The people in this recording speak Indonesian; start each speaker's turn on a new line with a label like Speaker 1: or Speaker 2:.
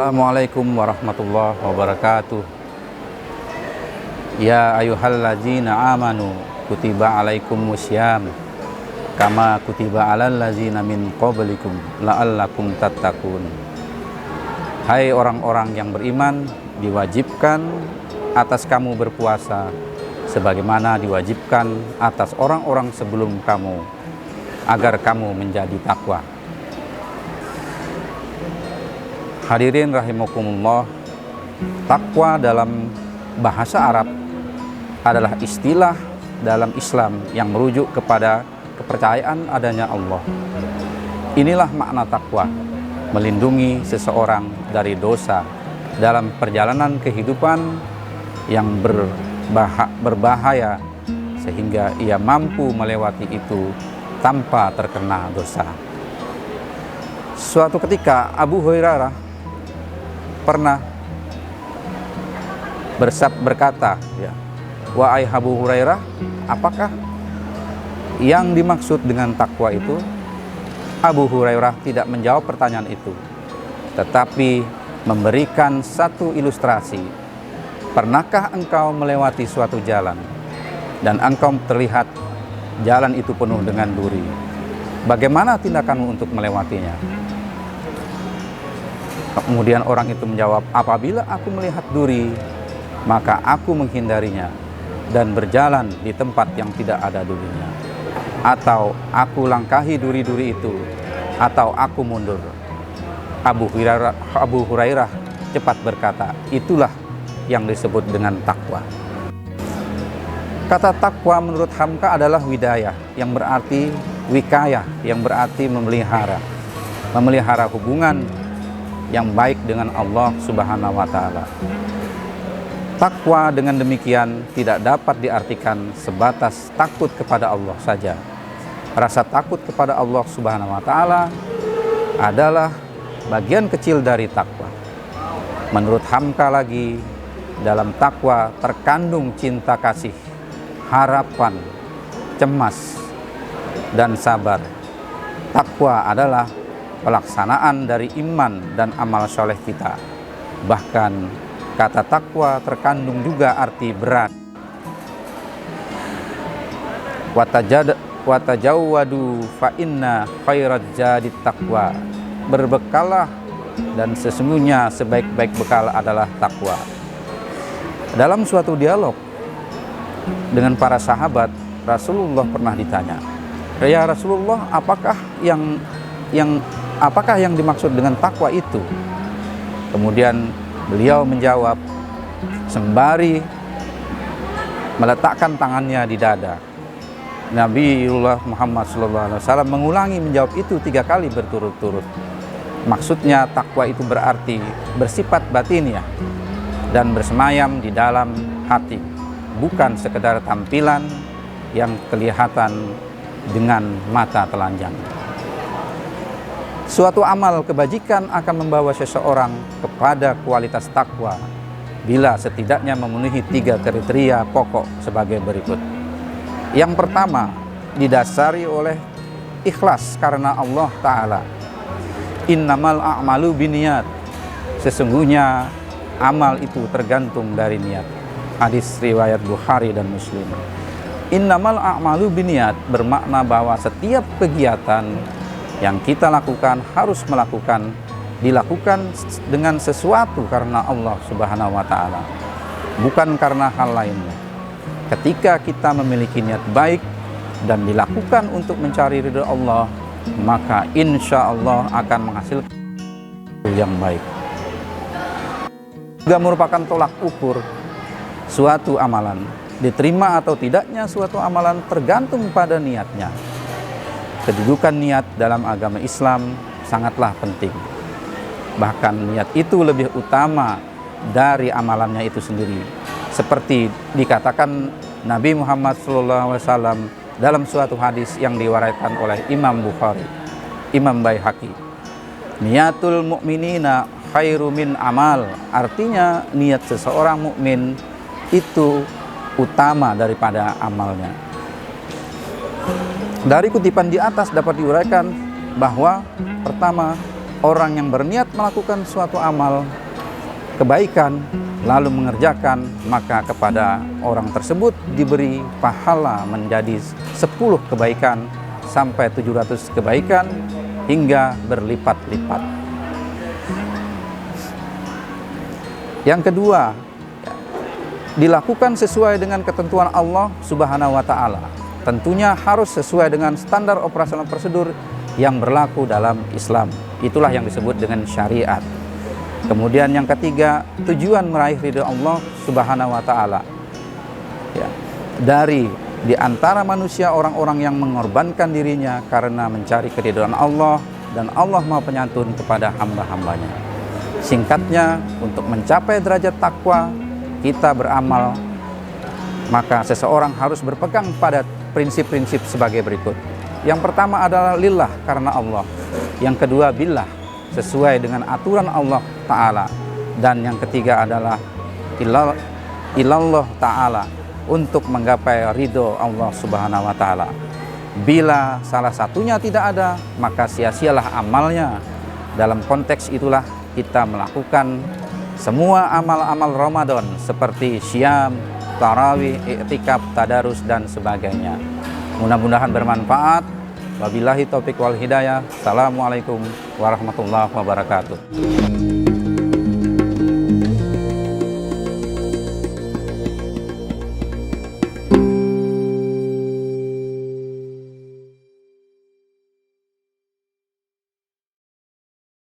Speaker 1: Assalamualaikum warahmatullahi wabarakatuh. Ya ayyuhallazina amanu kutiba alaikumussyam kama kutiba alal ladzina min qablikum la'allakum tattaqun. Hai orang-orang yang beriman, diwajibkan atas kamu berpuasa sebagaimana diwajibkan atas orang-orang sebelum kamu agar kamu menjadi takwa. Hadirin rahimakumullah, takwa dalam bahasa Arab adalah istilah dalam Islam yang merujuk kepada kepercayaan adanya Allah. Inilah makna takwa, melindungi seseorang dari dosa dalam perjalanan kehidupan yang berbahaya sehingga ia mampu melewati itu tanpa terkena dosa. Suatu ketika Abu Hurairah pernah berkata, wahai Abu Hurairah, apakah yang dimaksud dengan takwa itu? Abu Hurairah tidak menjawab pertanyaan itu, tetapi memberikan satu ilustrasi. Pernahkah engkau melewati suatu jalan dan engkau terlihat jalan itu penuh dengan duri? Bagaimana tindakanmu untuk melewatinya? Kemudian orang itu menjawab, apabila aku melihat duri, maka aku menghindarinya dan berjalan di tempat yang tidak ada durinya. Atau aku langkahi duri-duri itu, atau aku mundur. Abu Hurairah cepat berkata, itulah yang disebut dengan takwa. Kata takwa menurut Hamka adalah widayah, yang berarti wikayah, yang berarti memelihara hubungan yang baik dengan Allah Subhanahu wa Ta'ala. Takwa dengan demikian tidak dapat diartikan sebatas takut kepada Allah saja. Rasa takut kepada Allah Subhanahu wa Ta'ala adalah bagian kecil dari takwa. Menurut Hamka lagi, dalam takwa terkandung cinta kasih, harapan, cemas, dan sabar. Takwa adalah pelaksanaan dari iman dan amal soleh kita. Bahkan kata takwa terkandung juga arti berat. Watajawwadu fa inna khairaz zadi taqwa. Berbekalah dan sesungguhnya sebaik-baik bekal adalah takwa. Dalam suatu dialog dengan para sahabat, Rasulullah pernah ditanya, "Ya Rasulullah, apakah yang dimaksud dengan takwa itu?" Kemudian beliau menjawab sembari meletakkan tangannya di dada. Nabiullah Muhammad SAW mengulangi menjawab itu 3 kali berturut-turut. Maksudnya takwa itu berarti bersifat batiniah dan bersemayam di dalam hati, bukan sekedar tampilan yang kelihatan dengan mata telanjang. Suatu amal kebajikan akan membawa seseorang kepada kualitas takwa bila setidaknya memenuhi 3 kriteria pokok sebagai berikut. Yang pertama, didasari oleh ikhlas karena Allah Ta'ala. Innamal a'malu binniyat. Sesungguhnya amal itu tergantung dari niat. Hadis riwayat Bukhari dan Muslim. Innamal a'malu binniyat bermakna bahwa setiap kegiatan yang kita lakukan harus dilakukan dengan sesuatu karena Allah Subhanahu wa Ta'ala, bukan karena hal lainnya. Ketika kita memiliki niat baik dan dilakukan untuk mencari ridha Allah, maka insya Allah akan menghasilkan yang baik. Juga merupakan tolak ukur suatu amalan. Diterima atau tidaknya suatu amalan tergantung pada niatnya. Kedudukan niat dalam agama Islam sangatlah penting. Bahkan niat itu lebih utama dari amalannya itu sendiri. Seperti dikatakan Nabi Muhammad SAW dalam suatu hadis yang diwariskan oleh Imam Bukhari, Imam Baihaqi. Niatul mu'minina khairu min amal. Artinya niat seseorang mukmin itu utama daripada amalnya. Dari kutipan di atas dapat diuraikan bahwa pertama, orang yang berniat melakukan suatu amal kebaikan lalu mengerjakan, maka kepada orang tersebut diberi pahala menjadi 10 kebaikan sampai 700 kebaikan hingga berlipat-lipat. Yang kedua, dilakukan sesuai dengan ketentuan Allah Subhanahu wa Ta'ala. Tentunya harus sesuai dengan standar operasional prosedur yang berlaku dalam Islam. Itulah yang disebut dengan syariat. Kemudian yang ketiga, tujuan meraih ridho Allah Subhanahu wa Ta'ala. Ya, dari di antara manusia orang-orang yang mengorbankan dirinya karena mencari keridhaan Allah, dan Allah Maha Penyantun kepada hamba-hambanya. Singkatnya, untuk mencapai derajat takwa, kita beramal, maka seseorang harus berpegang pada prinsip-prinsip sebagai berikut. Yang pertama adalah lillah, karena Allah. Yang kedua billah, sesuai dengan aturan Allah Ta'ala. Dan yang ketiga adalah ilallah Ta'ala, untuk menggapai ridho Allah Subhanahu wa Ta'ala. Bila salah satunya tidak ada, maka sia-sialah amalnya. Dalam konteks itulah kita melakukan semua amal-amal Ramadan seperti syam, tarawih, i'tikaf, tadarus, dan sebagainya. Mudah-mudahan bermanfaat. Wabillahi taufiq wal hidayah. Assalamualaikum warahmatullahi wabarakatuh.